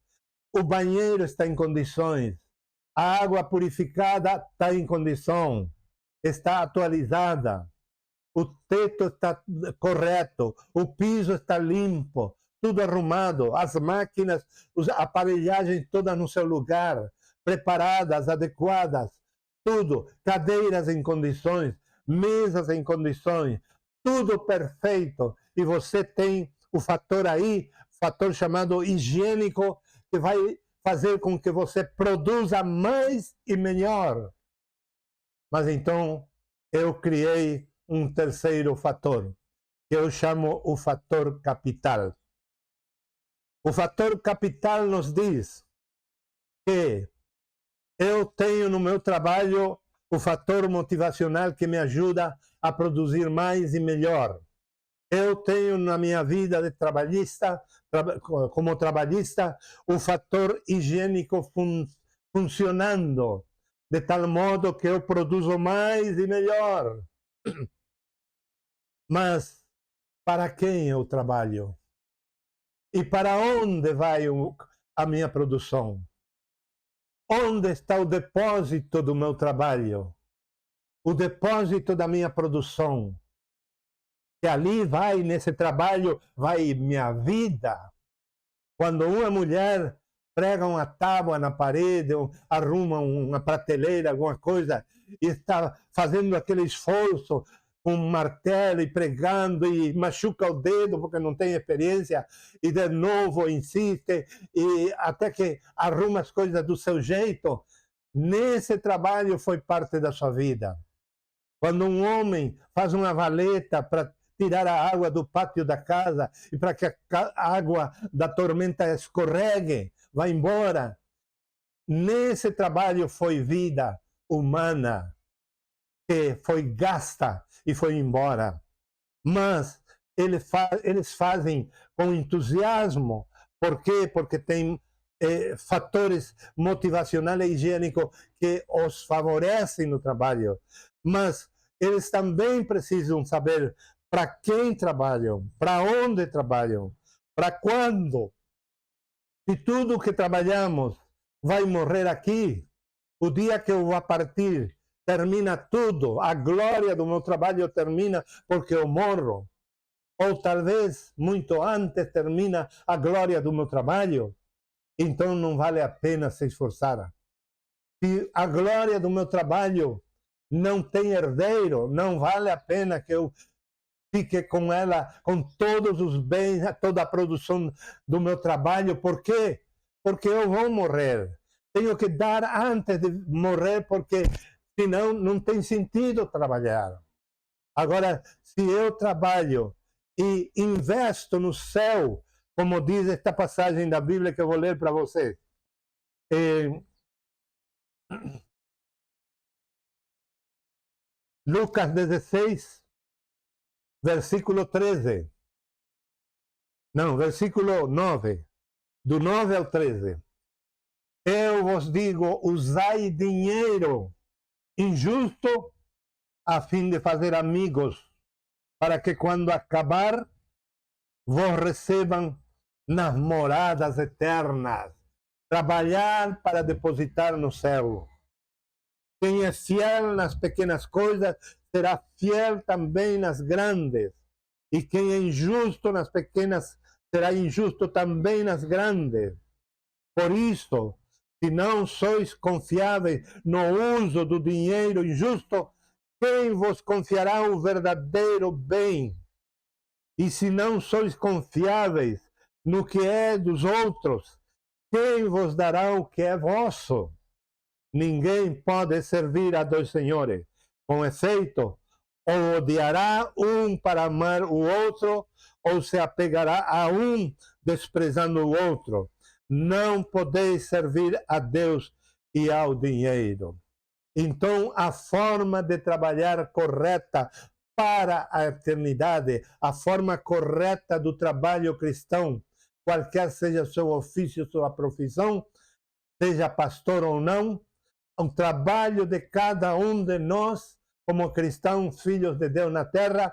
O banheiro está em condições, a água purificada está em condição, está atualizada, o teto está correto, o piso está limpo, tudo arrumado, as máquinas, a aparelhagem toda no seu lugar, preparadas, adequadas, tudo, cadeiras em condições, mesas em condições, tudo perfeito. E você tem o fator aí, fator chamado higiênico, que vai fazer com que você produza mais e melhor. Mas então eu criei um terceiro fator, que eu chamo o fator capital. O fator capital nos diz que eu tenho no meu trabalho o fator motivacional que me ajuda a produzir mais e melhor. Eu tenho na minha vida de trabalhista, como trabalhista, o fator higiênico funcionando, de tal modo que eu produzo mais e melhor. Mas para quem eu trabalho? E para onde vai a minha produção? Onde está o depósito do meu trabalho? O depósito da minha produção? Que ali vai, nesse trabalho, vai minha vida. Quando uma mulher prega uma tábua na parede, ou arruma uma prateleira, alguma coisa, e está fazendo aquele esforço com um martelo e pregando e machuca o dedo porque não tem experiência, e de novo insiste, e até que arruma as coisas do seu jeito, nesse trabalho foi parte da sua vida. Quando um homem faz uma valeta para tirar a água do pátio da casa e para que a água da tormenta escorregue, vá embora. Nesse trabalho foi vida humana que foi gasta e foi embora. Mas eles fazem com entusiasmo. Por quê? Porque tem fatores motivacionais e higiênicos que os favorecem no trabalho. Mas eles também precisam saber para quem trabalham, para onde trabalham, para quando. Se tudo que trabalhamos vai morrer aqui, o dia que eu vou partir, termina tudo, a glória do meu trabalho termina porque eu morro. Ou talvez, muito antes, termina a glória do meu trabalho, então não vale a pena se esforçar. Se a glória do meu trabalho não tem herdeiro, não vale a pena que eu fique com ela, com todos os bens, toda a produção do meu trabalho. Por quê? Porque eu vou morrer. Tenho que dar antes de morrer, porque senão não tem sentido trabalhar. Agora, se eu trabalho e investo no céu, como diz esta passagem da Bíblia que eu vou ler para você, Lucas 16, versículo 13. Não, versículo 9. Do 9 ao 13. Eu vos digo, usai dinheiro injusto a fim de fazer amigos, para que quando acabar, vos recebam nas moradas eternas. Trabalhar para depositar no céu. Quem é fiel nas pequenas coisas, será fiel também nas grandes. E quem é injusto nas pequenas, será injusto também nas grandes. Por isso, se não sois confiáveis no uso do dinheiro injusto, quem vos confiará o verdadeiro bem? E se não sois confiáveis no que é dos outros, quem vos dará o que é vosso? Ninguém pode servir a dois senhores. Com efeito, ou odiará um para amar o outro, ou se apegará a um desprezando o outro. Não podeis servir a Deus e ao dinheiro. Então, a forma de trabalhar correta para a eternidade, a forma correta do trabalho cristão, qualquer seja o seu ofício, sua profissão, seja pastor ou não, o trabalho de cada um de nós, como cristãos, filhos de Deus na terra,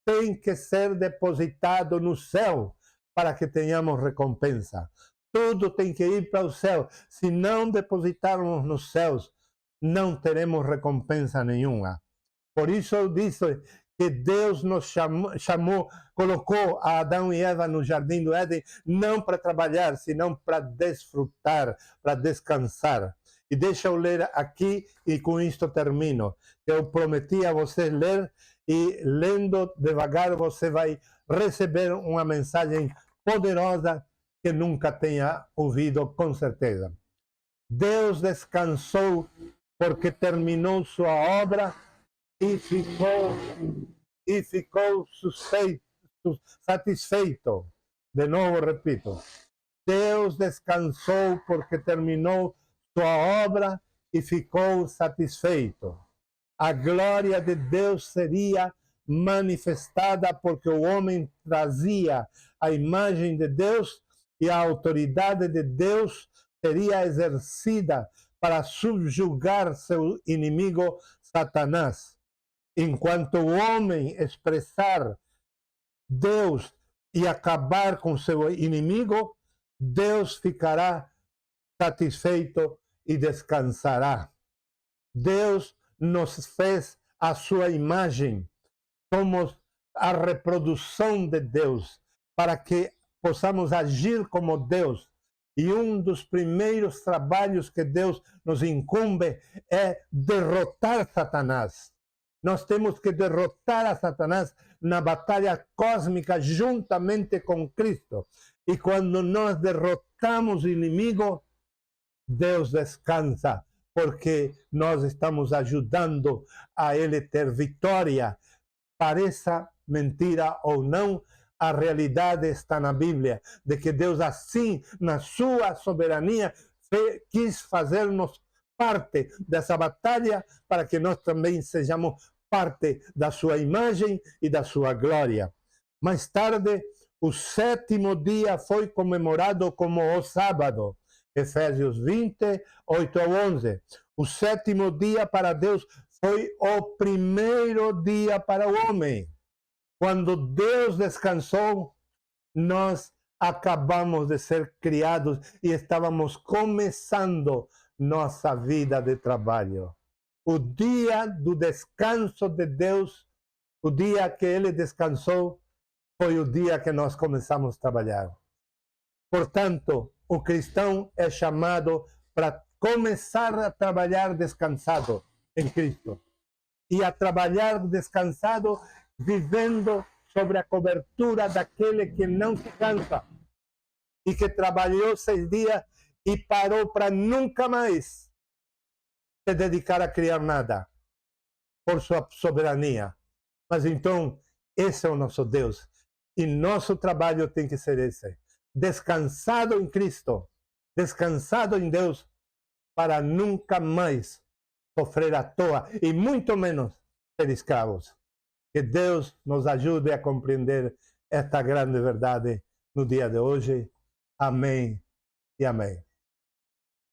tem que ser depositado no céu para que tenhamos recompensa. Tudo tem que ir para o céu. Se não depositarmos nos céus, não teremos recompensa nenhuma. Por isso eu disse que Deus nos chamou, colocou a Adão e Eva no jardim do Éden, não para trabalhar, senão para desfrutar, para descansar. E deixa eu ler aqui, e com isto termino. Eu prometi a vocês ler, e lendo devagar você vai receber uma mensagem poderosa que nunca tenha ouvido, com certeza. Deus descansou porque terminou sua obra e ficou satisfeito. De novo, repito. Deus descansou porque terminou sua obra e ficou satisfeito. A glória de Deus seria manifestada porque o homem trazia a imagem de Deus e a autoridade de Deus seria exercida para subjugar seu inimigo Satanás. Enquanto o homem expressar Deus e acabar com seu inimigo, Deus ficará satisfeito e descansará. Deus nos fez a sua imagem. Somos a reprodução de Deus, para que possamos agir como Deus. E um dos primeiros trabalhos que Deus nos incumbe é derrotar Satanás. Nós temos que derrotar a Satanás na batalha cósmica juntamente com Cristo. E quando nós derrotamos o inimigo, Deus descansa, porque nós estamos ajudando a ele ter vitória. Pareça mentira ou não, a realidade está na Bíblia, de que Deus assim, na sua soberania, quis fazer-nos parte dessa batalha, para que nós também sejamos parte da sua imagem e da sua glória. Mais tarde, o sétimo dia foi comemorado como o sábado. Efésios 20, 8 ao 11. O sétimo dia para Deus foi o primeiro dia para o homem. Quando Deus descansou, nós acabamos de ser criados e estávamos começando nossa vida de trabalho. O dia do descanso de Deus, o dia que Ele descansou, foi o dia que nós começamos a trabalhar. Portanto, o cristão é chamado para começar a trabalhar descansado em Cristo. E a trabalhar descansado, vivendo sobre a cobertura daquele que não se cansa e que trabalhou 6 dias e parou para nunca mais se dedicar a criar nada por sua soberania. Mas então, esse é o nosso Deus. E nosso trabalho tem que ser esse. Descansado em Cristo, descansado em Deus, para nunca mais sofrer à toa e muito menos ser escravos. Que Deus nos ajude a compreender esta grande verdade no dia de hoje. Amém e amém.